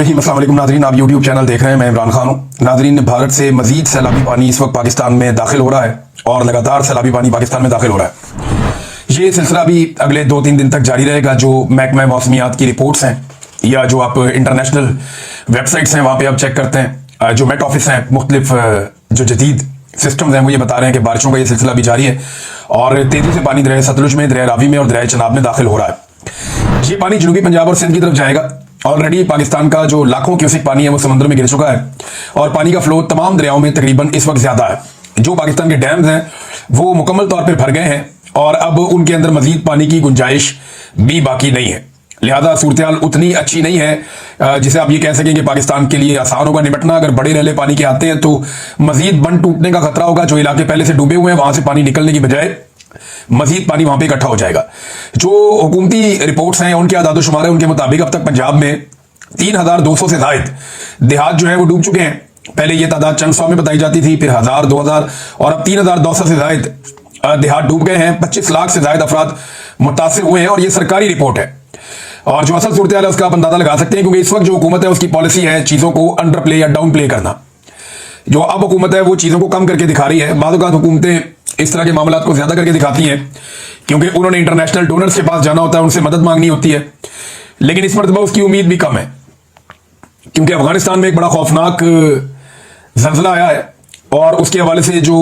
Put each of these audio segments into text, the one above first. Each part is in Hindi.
अस्सलाम वालेकुम नाज़रीन, आप यूट्यूब चैनल देख रहे हैं। मैं इमरान खान हूँ। नाज़रीन, भारत से मजीद सैलाबी पानी इस वक्त पाकिस्तान में दाखिल हो रहा है और लगातार सैलाबी पानी पाकिस्तान में दाखिल हो रहा है। ये सिलसिला भी अगले 2-3 दिन तक जारी रहेगा। जो महकमा मौसमियात की रिपोर्ट्स हैं या जो आप इंटरनेशनल वेबसाइट्स हैं वहाँ पर आप चेक करते हैं, जो मेट ऑफिस हैं, मुख्तलिफ जो जदीद सिस्टम्स हैं वो ये बता रहे हैं कि बारिशों का ये सिलसिला भी जारी है और तेजी से पानी दरिया सतलुज में, दरिया रावी में और दरिया चनाब में दाखिल हो रहा है। ये पानी जनूबी पंजाब और सिंध की तरफ जाएगा। ऑलरेडी पाकिस्तान का जो लाखों क्यूसेक पानी है वो समुद्र में गिर चुका है और पानी का फ्लो तमाम दरियाओं में तकरीबन इस वक्त ज्यादा है। जो पाकिस्तान के डैम्स हैं वो मुकम्मल तौर पे भर गए हैं और अब उनके अंदर मजीद पानी की गुंजाइश भी बाकी नहीं है। लिहाजा सूरत हाल उतनी अच्छी नहीं है जिसे आप ये कह सकें कि पाकिस्तान के लिए आसान होगा निपटना। अगर बड़े रेले पानी के आते हैं तो मजीद बंद टूटने का खतरा होगा। जो इलाके पहले से डूबे हुए हैं वहां से पानी निकलने की बजाय मजीद पानी वहां पे इकट्ठा हो जाएगा। जो हुकूमती रिपोर्ट्स हैं, उनके आदाद-ओ-शुमार है, उनके मुताबिक अब तक पंजाब में 3200 से जायद देहात जो है वो डूब चुके हैं। पहले ये तादाद चंद सौ में बताई जाती थी, फिर 1000, 2000 और अब 3200 से जायद देहात डूब गए हैं। 25 लाख से जायद अफराद मुतासिर हुए हैं और ये सरकारी रिपोर्ट है। और जो असल सूरत हाल है उसका आप अंदाजा लगा सकते हैं, क्योंकि इस वक्त जो हुकूमत है उसकी पॉलिसी है चीजों को अंडर प्ले या डाउन प्ले करना। जो अब हुकूमत है वो चीजों को कम करके दिखा रही है। बाद औक़ात हुकूमतें इस तरह के मामला को ज्यादा करके दिखाती हैं क्योंकि उन्होंने इंटरनेशनल डोनर्स के पास जाना होता है, उनसे मदद मांगनी होती है। लेकिन इस मरतबा उसकी उम्मीद भी कम है क्योंकि अफगानिस्तान में एक बड़ा खौफनाक जल्जला आया है और उसके हवाले से जो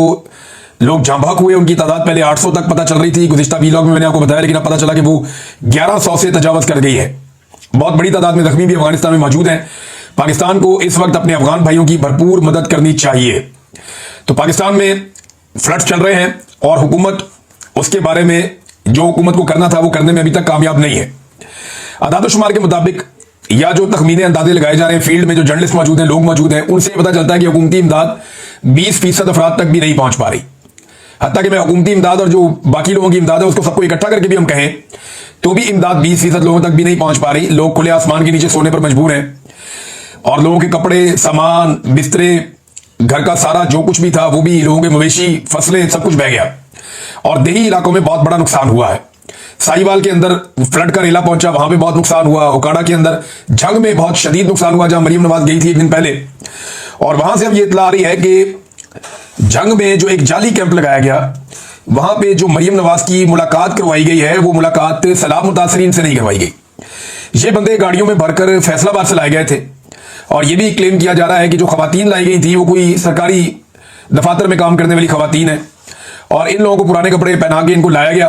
लोग जाँ बहक हुए उनकी तादाद पहले 800 तक पता चल रही थी। गुज़िश्ता वीलॉग में मैंने आपको बताया, लेकिन अब पता चला कि वो 1100 से तजावज कर गई है। बहुत बड़ी तादाद में जख्मी भी अफगानिस्तान में मौजूद हैं। पाकिस्तान को इस वक्त अपने अफगान भाइयों की भरपूर मदद करनी चाहिए। तो पाकिस्तान में फ्लड्स चल रहे हैं और हुकूमत उसके बारे में जो हुकूमत को करना था वो करने में अभी तक कामयाब नहीं है। आदाद-ओ-शुमार के मुताबिक या जो तखमीने अंदाजे लगाए जा रहे हैं, फील्ड में जो जर्नलिस्ट मौजूद हैं, लोग मौजूद हैं, उनसे पता चलता है कि हुकूमती इमदाद 20% अफराद तक भी नहीं पहुंच पा रही। हत्ता कि मैं हुकूमती इमदाद और जो बाकी लोगों की इमदाद है उसको सबको इकट्ठा करके भी हम कहें तो भी इमदाद 20% लोगों तक भी नहीं पहुंच पा रही। लोग खुले आसमान के नीचे सोने पर मजबूर हैं और लोगों के कपड़े, सामान, बिस्तरे, घर का सारा जो कुछ भी था वो भी, लोगों के मवेशी, फसलें, सब कुछ बह गया और देही इलाकों में बहुत बड़ा नुकसान हुआ है। साहिवाल के अंदर फ्लड का रेला पहुंचा, वहां पे बहुत नुकसान हुआ। ओकाड़ा के अंदर जंग में बहुत शदीद नुकसान हुआ जहां मरियम नवाज गई थी एक दिन पहले। और वहां से अब ये इत्तला आ रही है कि जंग में जो एक जाली कैंप लगाया गया वहां पे जो मरियम नवाज की मुलाकात करवाई गई है वो मुलाकात सैलाब मुतासरीन से नहीं करवाई गई। ये बंदे गाड़ियों में भरकर फैसलाबाद से लाए गए थे और ये भी क्लेम किया जा रहा है कि जो खवातीन लाई गई थी वो कोई सरकारी दफातर में काम करने वाली खवातीन है और इन लोगों को पुराने कपड़े पहना के इनको लाया गया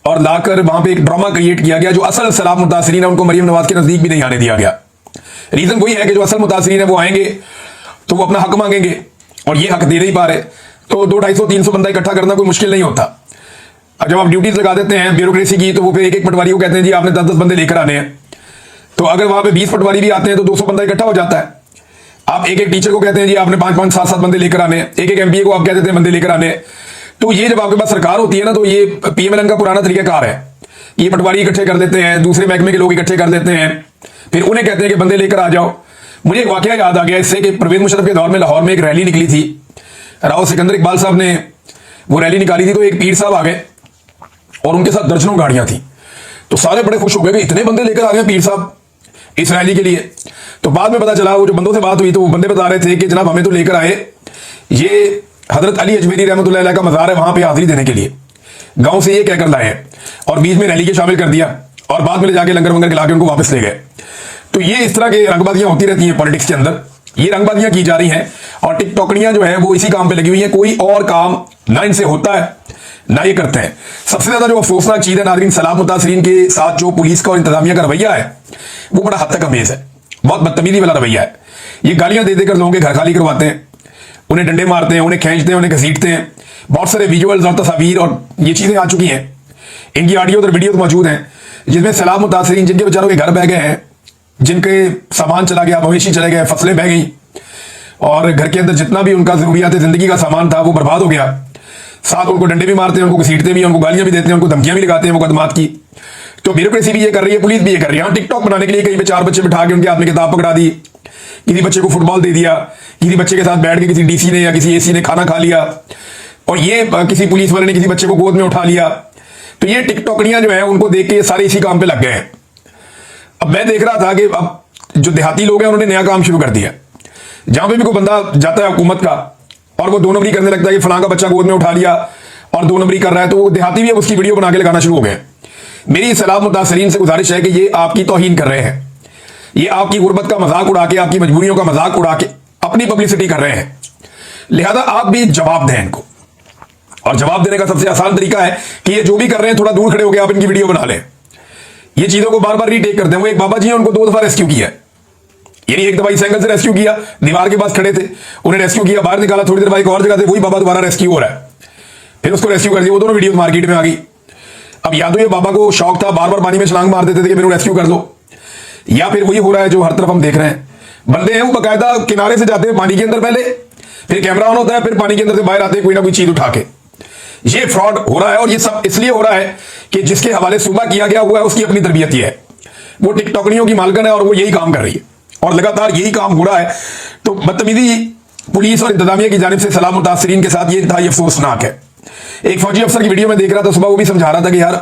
और लाकर वहां पे एक ड्रामा क्रिएट किया गया। जो असल सैलाब मुतासरीन है उनको मरियम नवाज के नजदीक भी नहीं आने दिया गया। रीजन वही है कि जो असल मुतासरीन है वो आएंगे तो वो अपना हक मांगेंगे और ये हक दे नहीं पा रहे। तो 200-250-300 बंदा इकट्ठा करना कोई मुश्किल नहीं होता। अब जब आप ड्यूटीज लगा देते हैं ब्यूरोक्रेसी की तो वो फिर एक पटवारी को कहते हैं जी आपने 10-10 बंदे लेकर आने हैं। तो अगर वहां पे 20 पटवारी भी आते हैं तो 200 बंदा इकट्ठा हो जाता है। आप एक टीचर को कहते हैं जी आपने 5-5, 7-7 बंदे लेकर आने, एक एमपीए को आप कह देते हैं बंदे लेकर आने। तो ये जब आपके पास सरकार होती है ना तो ये पीएमएलएन का पुराना तरीकाकार है। ये पटवारी इकट्ठे कर देते हैं, दूसरे महकमे के लोग इकट्ठे कर देते हैं, फिर उन्हें कहते हैं कि बंदे लेकर आ जाओ। मुझे एक वाकया याद आ गया इससे कि परवेज मुशर्रफ के दौर में लाहौर में एक रैली निकली थी। राव सिकंदर इकबाल साहब ने वो रैली निकाली थी तो एक पीर साहब आ गए और उनके साथ दर्जनों गाड़ियां थी। तो सारे बड़े खुश हो गए कि इतने बंदे लेकर आ गए पीर साहब इस रैली के लिए। तो बाद में पता चला वो जो बंदों से बात हुई तो वो बंदे बता रहे थे कि जनाब हमें तो लेकर आए ये हजरत अली अजमेरी रहमतुल्लाह अलैह का मज़ार है, वहां पे हाजिरी देने के लिए गांव से ये कहकर लाए हैं और बीच में रैली के शामिल कर दिया और बाद में ले जाके लंगर वंगर खिला के उनको वापस ले गए। तो ये इस तरह के रंगबाजियां होती रहती हैं पॉलिटिक्स के अंदर। ये रंगबाजियां की जा रही हैं और टिकटॉकनियां जो है वो इसी काम पे लगी हुई है। कोई और काम ना इनसे होता है ना ये करते हैं। सबसे ज्यादा जो अफसोसनाक चीज है नाज़रीन, सैलाब मुतासरीन के साथ जो पुलिस का और इंतजामिया का रवैया है वो बड़ा हद तक अमेज है। बहुत बदतमीजी वाला रवैया है। ये गालियां दे देकर लोगों के घर खाली करवाते हैं, उन्हें डंडे मारते हैं, उन्हें खींचते हैं, उन्हें घसीटते हैं। बहुत सारे विजुअल्स और तस्वीर और ये चीजें आ चुकी हैं। इनकी ऑडियो और वीडियो मौजूद हैं जिसमें सैलाब मुतासरीन जिनके बेचारों के घर बह गए हैं, जिनके सामान चला गया, मवेशी चले गए, फसलें बह गई और घर के अंदर जितना भी उनका जरूरियात जिंदगी का सामान था वो बर्बाद हो गया। साथ उनको डंडे भी मारते हैं, उनको घसीटते भी, उनको गालियां भी देते हैं, उनको धमकियां भी लगाते हैं मुकदमात की। तो ब्यूरोक्रेसी भी ये कर रही है, पुलिस भी ये कर रही है। टिकटॉक बनाने के लिए कहीं पे 4 बच्चे बिठा के उनके हाथ में किताब पकड़ा दी, किसी बच्चे को फुटबॉल दे दिया, किसी बच्चे के साथ बैठ के किसी डीसी ने या किसी एसी ने खाना खा लिया और ये किसी पुलिस वाले ने किसी बच्चे को गोद में उठा लिया। तो ये टिकटॉकनियां जो है उनको देख के ये सारे इसी काम पे लग गए हैं। अब मैं देख रहा था कि अब जो देहाती लोग हैं उन्होंने नया काम शुरू कर दिया। जहां पे भी कोई बंदा जाता है हुकूमत का और वो 2 नंबरी करने लगता है कि फलां का बच्चा गोद में उठा लिया और 2 नंबरी कर रहा है, तो वो देहाती भी अब उसकी वीडियो बना के लगाना शुरू हो गए। मेरी सलाम मुतासरीन से गुजारिश है कि ये आपकी तौहीन कर रहे हैं, ये आपकी गुर्बत का मजाक उड़ा के, आपकी मजबूरियों का मजाक उड़ा के अपनी पब्लिसिटी कर रहे हैं। लिहाजा आप भी जवाब दें इनको, और जवाब देने का सबसे आसान तरीका है कि ये जो भी कर रहे हैं थोड़ा दूर खड़े होकर आप इनकी वीडियो बना लें। ये चीजों को बार बार रीटेक करते हैं। वो एक बाबा जी हैं, उनको 2 दफा रेस्क्यू किया, यानी एक दफा इस एंगल से रेस्क्यू किया, दीवार के पास खड़े थे, उन्हें रेस्क्यू किया, बाहर निकाला, थोड़ी देर बाद एक और जगह से वही बाबा दोबारा रेस्क्यू हो रहा है, फिर उसको रेस्क्यू कर दिया। वो दोनों वीडियो मार्केट में आ गई। अब या तो ये बाबा को शौक था, बार बार पानी में छलांग मार देते थे कि मेरे को रेस्क्यू कर दो, या फिर वही हो रहा है जो हर तरफ हम देख रहे हैं। बंदे हैं वो बाकायदा किनारे से जाते हैं पानी के अंदर, पहले फिर कैमरा ऑन होता है, फिर पानी के अंदर से बाहर आते हैं कोई ना कोई चीज उठा के। ये फ्रॉड हो रहा है, और ये सब इसलिए हो रहा है कि जिसके हवाले सुबह किया गया हुआ है उसकी अपनी तरबियत ही है, वो टिकटॉकनियों की मालकन है और वो यही काम कर रही है और लगातार यही काम हो रहा है। तो बदतमीजी पुलिस और इंतजामिया की जानिब से सलाम मुतासरीन के साथ ये इंतहाई अफसोसनाक है। एक फौजी अफसर की वीडियो में देख रहा था सुबह, वो भी समझा रहा था कि यार